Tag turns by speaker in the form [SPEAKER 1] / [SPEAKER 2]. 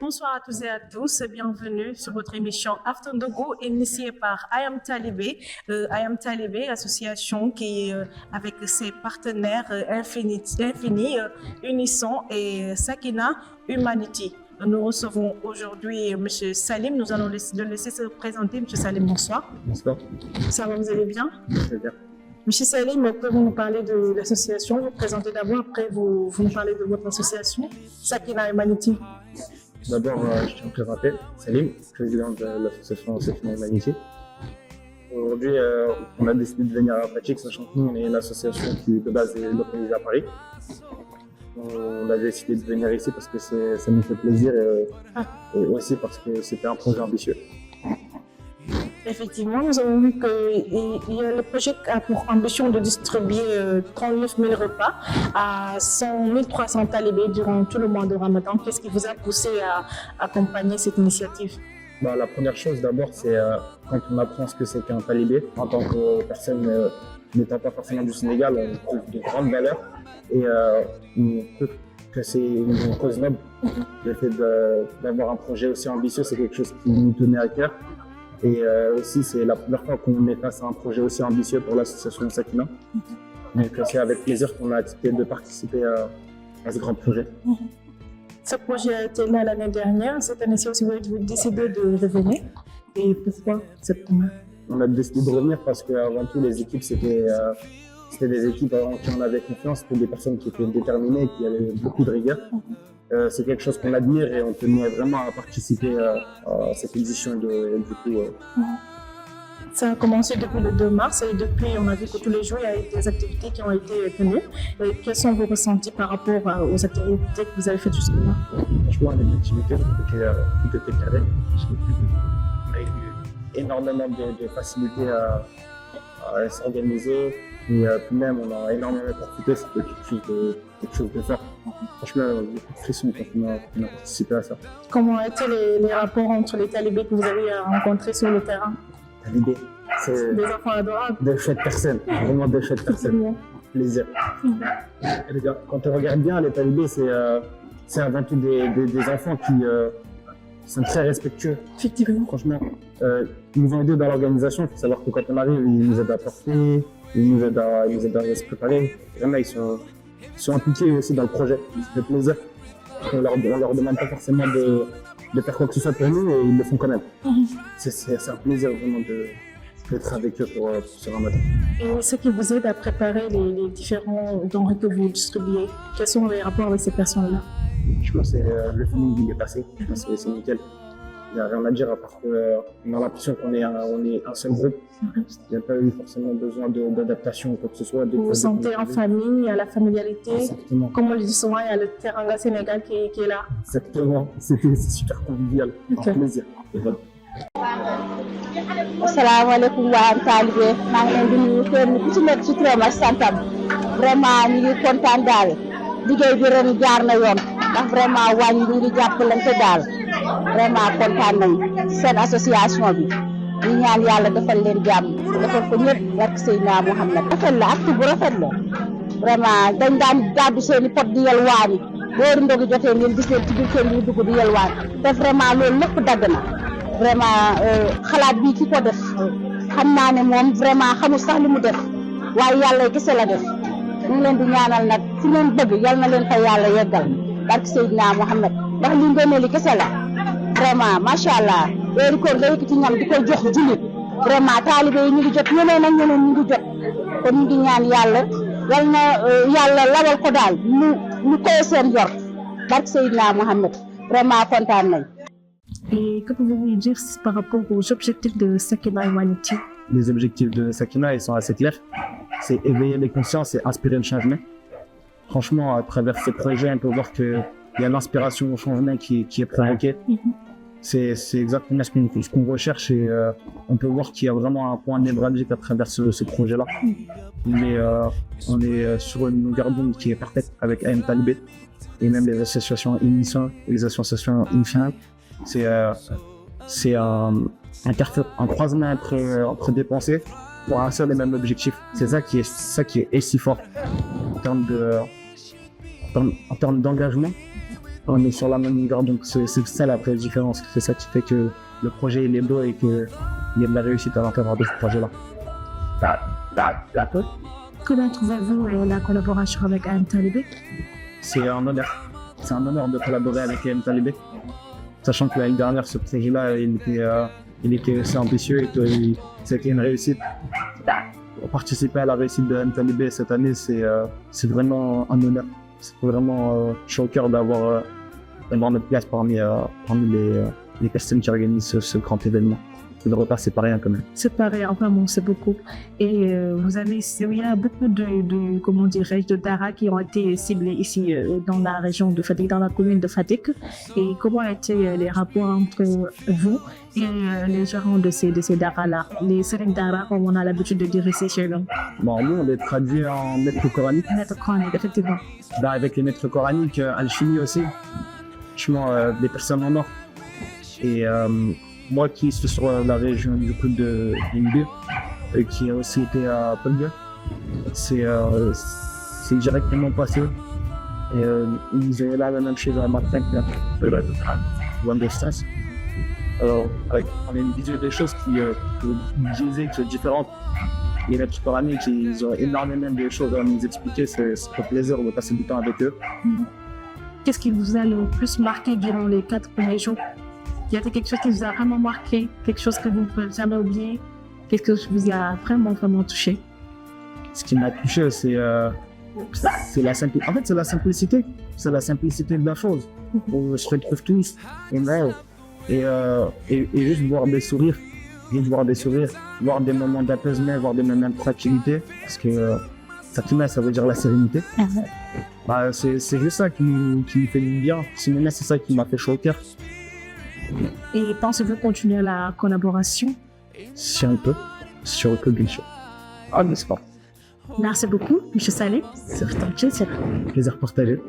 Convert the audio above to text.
[SPEAKER 1] Bonsoir à tous et à tous, bienvenue sur votre émission After Ndogo initiée par I Am Talibé. I Am Talibé, association qui avec ses partenaires Infini, Unisson et Sakina Humanity. Nous recevons aujourd'hui M. Salim, nous allons le laisser se présenter. M. Salim, bonsoir.
[SPEAKER 2] Bonsoir.
[SPEAKER 1] Ça va, vous allez bien?
[SPEAKER 2] Très bien.
[SPEAKER 1] Monsieur Salim, pouvez-vous nous parler de l'association? Vous présentez d'abord, après vous nous parlez de votre association, Sakina Humanity.
[SPEAKER 2] D'abord, je tiens à me présenter, Salim, président de l'association Sakina Humanity. Aujourd'hui, on a décidé de venir à Pratique, sachant que nous, on est une association qui de base est localisée à Paris. On a décidé de venir ici parce que ça nous fait plaisir et aussi parce que c'était un projet ambitieux.
[SPEAKER 1] Effectivement, nous avons vu que le projet a pour ambition de distribuer 39 000 repas à 100 300 talibés durant tout le mois de Ramadan. Qu'est-ce qui vous a poussé à accompagner cette initiative?
[SPEAKER 2] La première chose d'abord, c'est quand on apprend ce que c'est qu'un talibé, en tant que personne n'étant pas forcément du Sénégal, on trouve de grandes valeurs et on trouve que c'est une cause noble. Le fait d'avoir un projet aussi ambitieux, c'est quelque chose qui nous tenait à cœur. Et aussi, c'est la première fois qu'on est face à un projet aussi ambitieux pour l'association Sakina. Donc, c'est avec plaisir qu'on a accepté de participer à ce grand projet.
[SPEAKER 1] Ce projet a été là l'année dernière. Cette année-ci aussi, vous avez décidé de revenir. Et pourquoi cette première?
[SPEAKER 2] On a décidé de revenir parce qu'avant tout, les équipes, c'était des équipes en qui on avait confiance. C'était des personnes qui étaient déterminées, qui avaient beaucoup de rigueur. C'est quelque chose qu'on admire et on tenait vraiment à participer à cette édition du coup.
[SPEAKER 1] Ça a commencé depuis le 2 mars et depuis, on a vu que tous les jours, il y a eu des activités qui ont été tenues. Quels sont vos ressentis par rapport aux activités que vous avez faites jusque-là?
[SPEAKER 2] Franchement, les activités, tout était carré. On a eu énormément de facilité à s'organiser. Et puis même, on a énormément profité, c'était quelque chose de fort. Franchement, beaucoup de frissons quand on a participé à ça.
[SPEAKER 1] Comment étaient les rapports entre les talibés que vous avez rencontrés sur le terrain?
[SPEAKER 2] Talibés, c'est
[SPEAKER 1] des enfants adorables.
[SPEAKER 2] Des chouettes personnes, vraiment des chouettes personnes. Plaisir. Les gars, quand on regarde bien, les talibés, c'est avant tout des enfants qui sont très respectueux.
[SPEAKER 1] Effectivement.
[SPEAKER 2] Franchement, ils nous ont aidés dans l'organisation. Il faut savoir que quand on arrive, ils nous aident à porter. Ils nous aident à se préparer. Vraiment, ils sont impliqués aussi dans le projet. Ça fait plaisir. On leur demande pas forcément de faire quoi que ce soit pour nous et ils le font quand même. C'est un plaisir vraiment d'être avec eux pour ce Ramadan.
[SPEAKER 1] Et ce qui vous aide à préparer les différents denrées que vous distribuez, quels sont les rapports avec ces personnes-là?
[SPEAKER 2] Je pense que le feeling il est passé. Je pense que c'est nickel. Il n'y a rien à dire à part qu'on a l'impression qu'on est un seul groupe. Il n'y a pas eu forcément besoin d'adaptation ou quoi que ce soit.
[SPEAKER 1] Vous vous sentez en famille, il y a la familiarité.
[SPEAKER 2] Exactement.
[SPEAKER 1] Comme on le dit souvent, il y a le teranga Sénégal qui est là.
[SPEAKER 2] Exactement. C'est super convivial. Okay. Un plaisir.
[SPEAKER 3] asalaamaaleykum waa Talibé maa ngi leen di nuyu kenn ku ci nekk ci turam ak santam vraiment ñu ngi kontaan daal liggéey bi ren jaar na yoon ndax vraiment wàññi ñu ngi jàppalante daal vraiment kontaan nañu seen association bi ñu ñaan yàlla defal leen jàmm defal ko ñëpp barke Seydina Mouhamed. rafet la acte bu rafet la vraiment dañ daan gàddu seen i pot di yalwaani booru ndogu jotee ngeen gis leen ci biir kër yi dugg di yalwaan te vraiment loolu lépp dagg na. vraiment xalaat bi ki ko def xam naa ne moom vraiment xamul sax li mu def waaye yàlla kese la def ñu ngi leen di ñaanal nag fu ngeen bëgg yal na leen fa yàlla yeggal barke Seydina Mouhamed ndax li ngeen li kese la vraiment macha allah weeru koor nga yëkkati ñam di ko jox jullit vraiment taalibe yi ñu ngi jot ñeneen ak ñeneen ñu ngi jot kon ñu ngi ñaan yàlla yal na yàlla lawal ko daal mu koy seen yor barke Seydina Mouhamed vraiment kontaan nañ.
[SPEAKER 1] Et que pouvez-vous dire par rapport aux objectifs de Sakina Humanity?
[SPEAKER 2] Les objectifs de Sakina, ils sont assez clairs. C'est éveiller les consciences et inspirer le changement. Franchement, à travers ces projets, on peut voir qu'il y a l'inspiration au changement qui est provoquée. C'est exactement ce qu'on recherche et on peut voir qu'il y a vraiment un point névralgique à travers ce projet-là. Mais on est sur une longueur d'onde qui est parfaite avec I Am Talibé et même les associations Unisson, les associations Infinite. C'est un croisement entre des pensées pour un seul et même objectif. C'est ça qui est si fort en termes d'engagement. on est sur la même longueur, donc c'est ça la vraie différence. C'est ça qui fait que le projet il est beau et qu'il y a de la réussite à l'intérieur de ce projet-là.
[SPEAKER 1] Comment trouvez-vous la collaboration avec AM Talibé?
[SPEAKER 2] C'est un honneur. C'est un honneur de collaborer avec AM Talibé. Sachant que l'année dernière, ce projet-là, il était assez ambitieux et que c'était une réussite. Participer à la réussite de AM Talibé cette année, c'est vraiment un honneur. C'est vraiment chaud au cœur d'avoir notre place parmi les personnes qui organisent ce grand événement. Le repas, c'est pas rien quand même.
[SPEAKER 1] C'est pas rien, vraiment, c'est beaucoup. Et il y a beaucoup comment dirais-je, de daras qui ont été ciblés ici dans la région de Fatick, dans la commune de Fatick. Et comment étaient les rapports entre vous et les gérants de ces daras-là, les Serigne Dara, comme on a l'habitude de dire ici chez nous?
[SPEAKER 2] Bon, nous, on est traduit en maître coranique.
[SPEAKER 1] Maître coranique, effectivement.
[SPEAKER 2] Ben, avec les maîtres coraniques, Al-Chimie aussi. Franchement, des personnes en or. Et moi qui suis sur la région du coup de Limbe, qui a aussi été à Pelgue, c'est directement passé. Et ils avaient là la même chose à Martin, ou un distance. Alors, on a une vision des choses qui disaient que c'est différente. Les maîtres coraniques, ils ont énormément de choses à nous expliquer. C'est un plaisir de passer du temps avec eux.
[SPEAKER 1] Qu'est-ce qui vous a le plus marqué durant les 4 premiers jours? Y a-t-il quelque chose qui vous a vraiment marqué, quelque chose que vous ne pouvez jamais oublier, quelque chose qui vous a vraiment touché?
[SPEAKER 2] Ce qui m'a touché, c'est la simplicité. En fait, c'est la simplicité. C'est la simplicité de la chose. On se retrouve tous, et juste voir des sourires, voir des moments d'apaisement, voir des moments de tranquillité, parce que Sakina, ça veut dire la sérénité. Bah, c'est juste ça qui me fait du bien. Sinon, c'est ça qui m'a fait chaud au cœur.
[SPEAKER 1] Et pensez-vous continuer la collaboration?
[SPEAKER 2] Si on peut, bien sûr. Ah, n'est-ce pas?
[SPEAKER 1] Merci beaucoup, M. Saleh. C'est un plaisir.
[SPEAKER 2] Plaisir partagé.